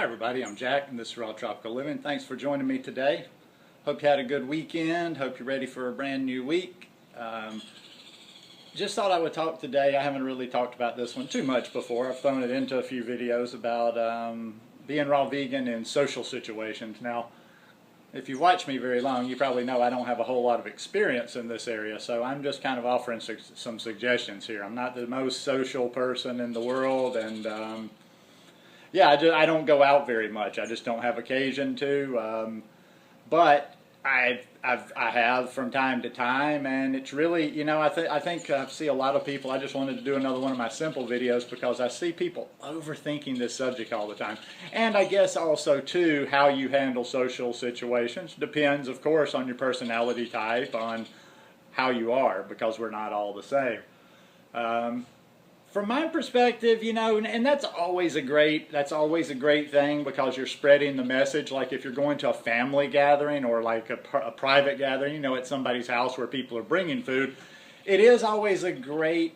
Hi everybody, I'm Jack and this is Raw Tropical Living. Thanks for joining me today. Hope you had a good weekend. Hope you're ready for a brand new week. Just thought I would talk today. I haven't really talked about this one too much before. I've thrown it into a few videos about being raw vegan in social situations. Now, if you've watched me very long, you probably know I don't have a whole lot of experience in this area, so I'm just kind of offering some suggestions here. I'm not the most social person in the world, and yeah, I don't go out very much. I just don't have occasion to. But I have from time to time, and it's really, you know, I think I see a lot of people. I just wanted to do another one of my simple videos because I see people overthinking this subject all the time. And I guess also too, how you handle social situations depends, of course, on your personality type, on how you are, because we're not all the same. From my perspective, you know, and that's always a great thing because you're spreading the message. Like if you're going to a family gathering or like a private gathering, you know, at somebody's house where people are bringing food, it is always a great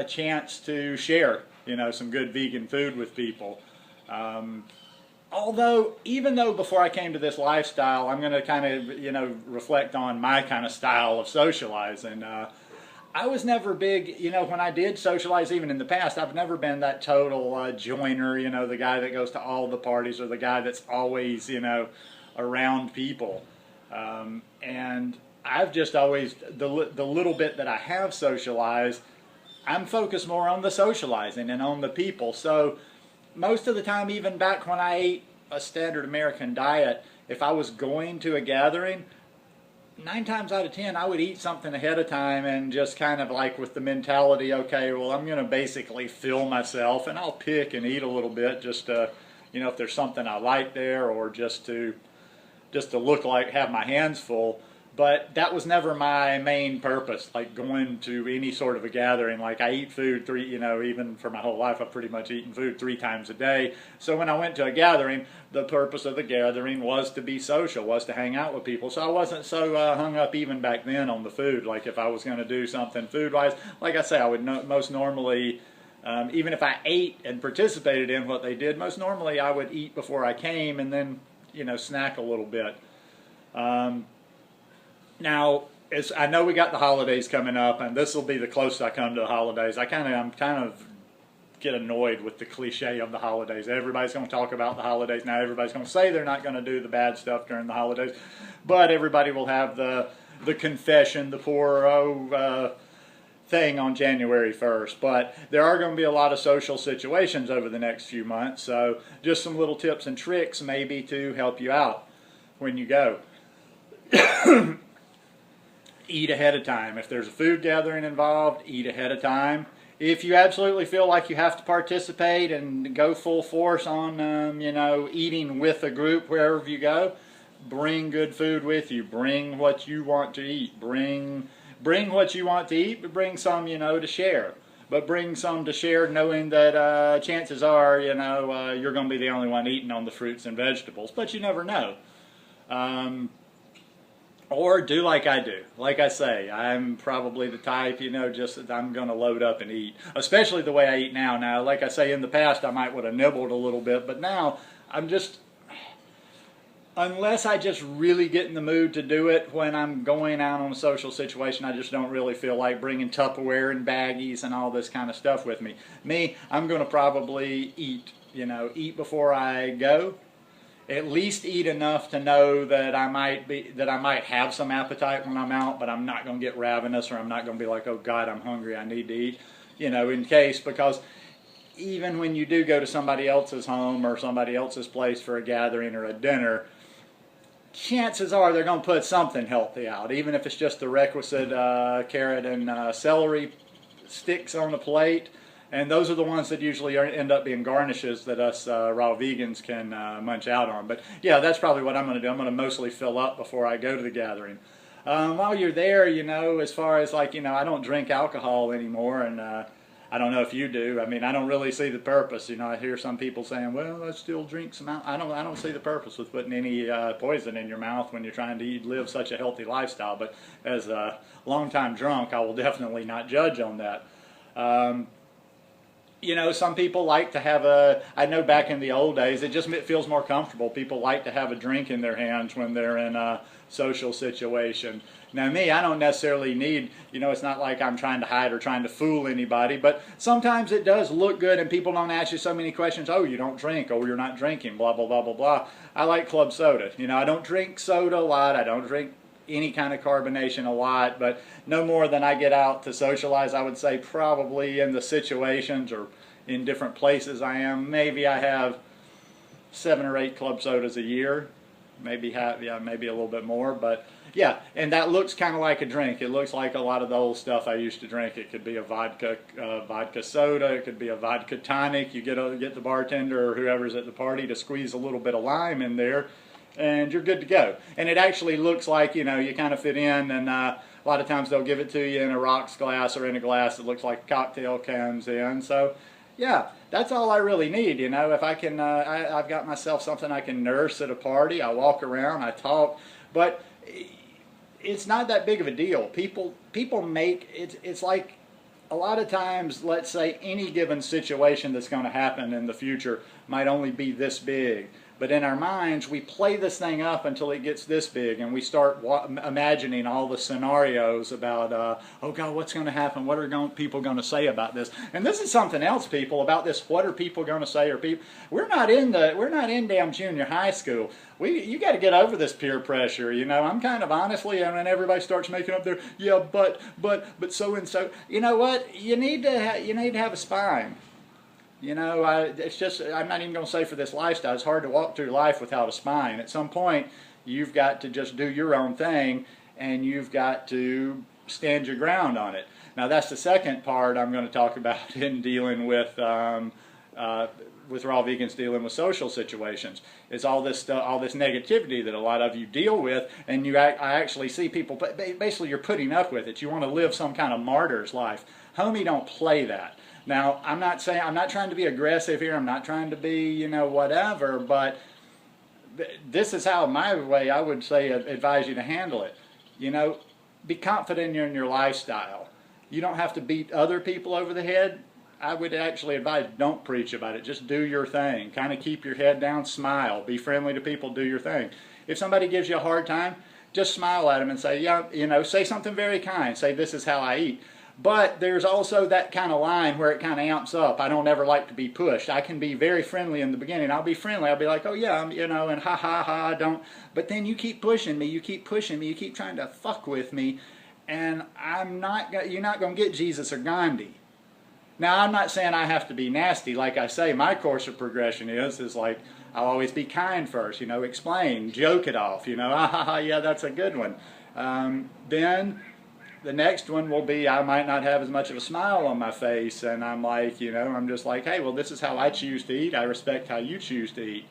chance to share, you know, some good vegan food with people. Although, even though before I came to this lifestyle, I'm going to kind of, you know, reflect on my kind of style of socializing. I was never big, you know, when I did socialize, even in the past, I've never been that total joiner, you know, the guy that goes to all the parties or the guy that's always, you know, around people. And I've just always, the little bit that I have socialized, I'm focused more on the socializing and on the people. So most of the time, even back when I ate a standard American diet, if I was going to a gathering, 9 times out of 10, I would eat something ahead of time and just kind of like with the mentality, okay, well, I'm going to basically fill myself and I'll pick and eat a little bit just to, you know, if there's something I like there or just to look like have my hands full. But that was never my main purpose, like going to any sort of a gathering. Like I eat food you know, even for my whole life, I've pretty much eaten food 3 times a day. So when I went to a gathering, the purpose of the gathering was to be social, was to hang out with people. So I wasn't so hung up even back then on the food. Like if I was going to do something food-wise, like I say, I would most normally, even if I ate and participated in what they did, most normally I would eat before I came and then, you know, snack a little bit. Now, I know we got the holidays coming up, and this will be the closest I come to the holidays. I'm kind of get annoyed with the cliche of the holidays. Everybody's going to talk about the holidays. Now everybody's going to say they're not going to do the bad stuff during the holidays, but everybody will have the confession, the poor thing on January 1st. But there are going to be a lot of social situations over the next few months, so just some little tips and tricks maybe to help you out when you go. Eat ahead of time. If there's a food gathering involved, eat ahead of time. If you absolutely feel like you have to participate and go full force on, you know, eating with a group wherever you go, bring good food with you. Bring what you want to eat. Bring what you want to eat, but bring some, you know, to share. But bring some to share knowing that chances are, you know, you're going to be the only one eating on the fruits and vegetables. But you never know. Or do like I do. Like I say, I'm probably the type, you know, just that I'm going to load up and eat. Especially the way I eat now. Now, like I say, in the past I might would have nibbled a little bit, but now I'm just, unless I just really get in the mood to do it when I'm going out on a social situation, I just don't really feel like bringing Tupperware and baggies and all this kind of stuff with me. I'm going to probably eat, you know, eat before I go. At least eat enough to know that I might have some appetite when I'm out, but I'm not going to get ravenous, or I'm not going to be like, oh God, I'm hungry, I need to eat, you know, in case, because even when you do go to somebody else's home or somebody else's place for a gathering or a dinner, chances are they're going to put something healthy out, even if it's just the requisite carrot and celery sticks on the plate. And those are the ones that usually end up being garnishes that us raw vegans can munch out on. But yeah, that's probably what I'm going to do. I'm going to mostly fill up before I go to the gathering. While you're there, you know, as far as like, you know, I don't drink alcohol anymore, and I don't know if you do. I mean, I don't really see the purpose. You know, I hear some people saying, well, I still drink some alcohol. I don't see the purpose with putting any poison in your mouth when you're trying to live such a healthy lifestyle. But as a longtime drunk, I will definitely not judge on that. you know, some people like to have a, I know back in the old days, it feels more comfortable. People like to have a drink in their hands when they're in a social situation. Now me, I don't necessarily need, you know, it's not like I'm trying to hide or trying to fool anybody, but sometimes it does look good and people don't ask you so many questions. Oh, you don't drink, oh, you're not drinking, blah, blah, blah, blah, blah. I like club soda. You know, I don't drink soda a lot. I don't drink any kind of carbonation a lot, but no more than I get out to socialize. I would say probably in the situations or in different places I am, maybe I have 7 or 8 club sodas a year, maybe maybe a little bit more, but yeah, and that looks kind of like a drink. It looks like a lot of the old stuff I used to drink. It could be a vodka soda, it could be a vodka tonic. You get the bartender or whoever's at the party to squeeze a little bit of lime in there, and you're good to go. And it actually looks like, you know, you kind of fit in, and a lot of times they'll give it to you in a rocks glass or in a glass that looks like a cocktail comes in. So yeah, that's all I really need. You know, if I can, I've got myself something I can nurse at a party. I walk around, I talk, but it's not that big of a deal. People make it's like a lot of times, let's say any given situation that's going to happen in the future might only be this big. But in our minds, we play this thing up until it gets this big, and we start imagining all the scenarios about, oh God, what's going to happen? What are people going to say about this? And this is something else, people, about this. What are people going to say? Or people, we're not in damn junior high school. You got to get over this peer pressure. You know, I'm kind of honestly, and when everybody starts making up their but so and so, you know what? You need to have a spine. You know, it's just, I'm not even going to say for this lifestyle, it's hard to walk through life without a spine. At some point, you've got to just do your own thing, and you've got to stand your ground on it. Now, that's the second part I'm going to talk about in dealing with Raw Vegans dealing with social situations. Is all this stuff, all this negativity that a lot of you deal with, and I actually see people, basically you're putting up with it. You want to live some kind of martyr's life. Homie, don't play that. Now, I'm not trying to be aggressive here. I'm not trying to be, you know, whatever, but this is how my way, I would say, advise you to handle it. You know, be confident in your lifestyle. You don't have to beat other people over the head. I would actually advise, don't preach about it. Just do your thing. Kind of keep your head down, smile. Be friendly to people, do your thing. If somebody gives you a hard time, just smile at them and say, yeah, you know, say something very kind. Say, this is how I eat. But there's also that kind of line where it kind of amps up. I don't ever like to be pushed. I can be very friendly in the beginning. I'll be friendly. I'll be like, oh yeah, you know, and ha ha ha, don't. But then you keep pushing me. You keep pushing me. You keep trying to fuck with me, and you're not going to get Jesus or Gandhi. Now, I'm not saying I have to be nasty. Like I say, my course of progression is like, I'll always be kind first. You know, explain, joke it off. You know, ah ha ha, yeah, that's a good one. Then the next one will be, I might not have as much of a smile on my face, and I'm like, you know, I'm just like, hey, well, this is how I choose to eat. I respect how you choose to eat.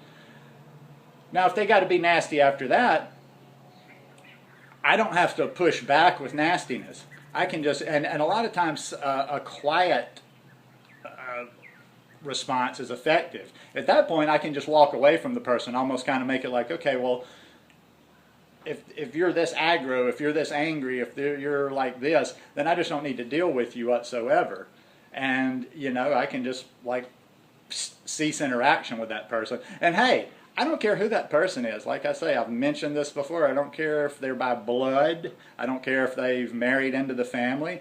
Now, if they got to be nasty after that, I don't have to push back with nastiness. I can just, and a lot of times a quiet response is effective. At that point, I can just walk away from the person, almost kind of make it like, okay, well, if you're this aggro, if you're this angry, if you're like this, then I just don't need to deal with you whatsoever. And, you know, I can just, like, cease interaction with that person. And, hey, I don't care who that person is. Like I say, I've mentioned this before. I don't care if they're by blood. I don't care if they've married into the family.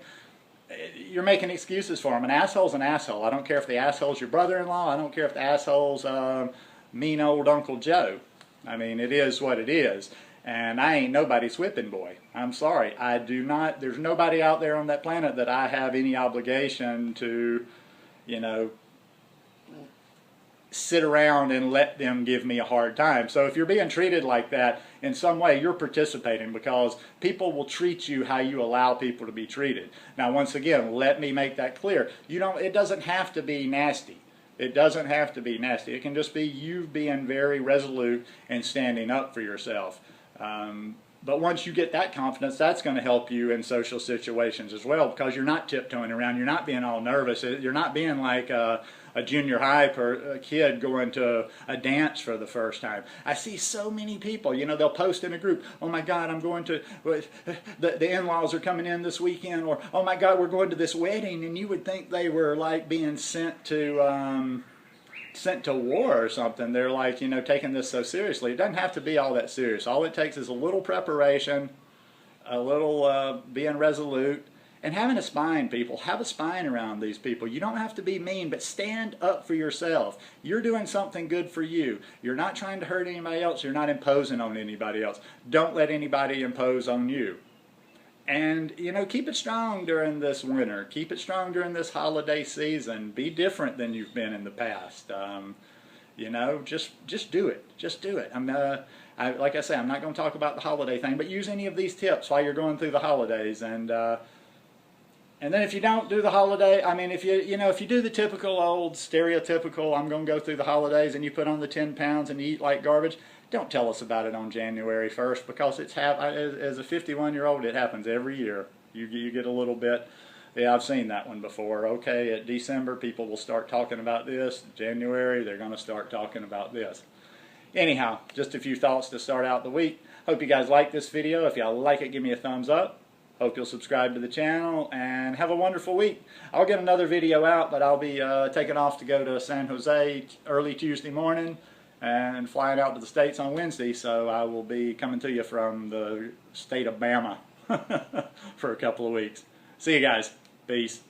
You're making excuses for them. An asshole's an asshole. I don't care if the asshole's your brother-in-law. I don't care if the asshole's mean old Uncle Joe. I mean, it is what it is. And I ain't nobody's whipping boy. I'm sorry. There's nobody out there on that planet that I have any obligation to, you know, sit around and let them give me a hard time. So if you're being treated like that, in some way you're participating, because people will treat you how you allow people to be treated. Now, once again, let me make that clear. It doesn't have to be nasty. It doesn't have to be nasty. It can just be you being very resolute and standing up for yourself. But once you get that confidence, that's going to help you in social situations as well, because you're not tiptoeing around. You're not being all nervous. You're not being like, a junior high kid going to a dance for the first time. I see so many people, you know, they'll post in a group, oh my God, I'm going to, the in-laws are coming in this weekend, or oh my God, we're going to this wedding, and you would think they were like being sent to war or something. They're like, you know, taking this so seriously. It doesn't have to be all that serious. All it takes is a little preparation, a little being resolute, and having a spine, people. Have a spine around these people. You don't have to be mean, but stand up for yourself. You're doing something good for you. You're not trying to hurt anybody else. You're not imposing on anybody else. Don't let anybody impose on you. And, you know, keep it strong during this winter. Keep it strong during this holiday season. Be different than you've been in the past. You know, just do it. Just do it. Like I say, I'm not going to talk about the holiday thing, but use any of these tips while you're going through the holidays. And then if you don't do the holiday, I mean, if you do the typical old stereotypical, I'm going to go through the holidays, and you put on the 10 pounds and you eat like garbage, don't tell us about it on January 1st, because as a 51-year-old, it happens every year. You get a little bit, yeah, I've seen that one before. Okay, at December, people will start talking about this. January, they're going to start talking about this. Anyhow, just a few thoughts to start out the week. Hope you guys like this video. If y'all like it, give me a thumbs up. Hope you'll subscribe to the channel, and have a wonderful week. I'll get another video out, but I'll be taking off to go to San Jose early Tuesday morning and flying out to the States on Wednesday, so I will be coming to you from the state of Bama for a couple of weeks. See you guys. Peace.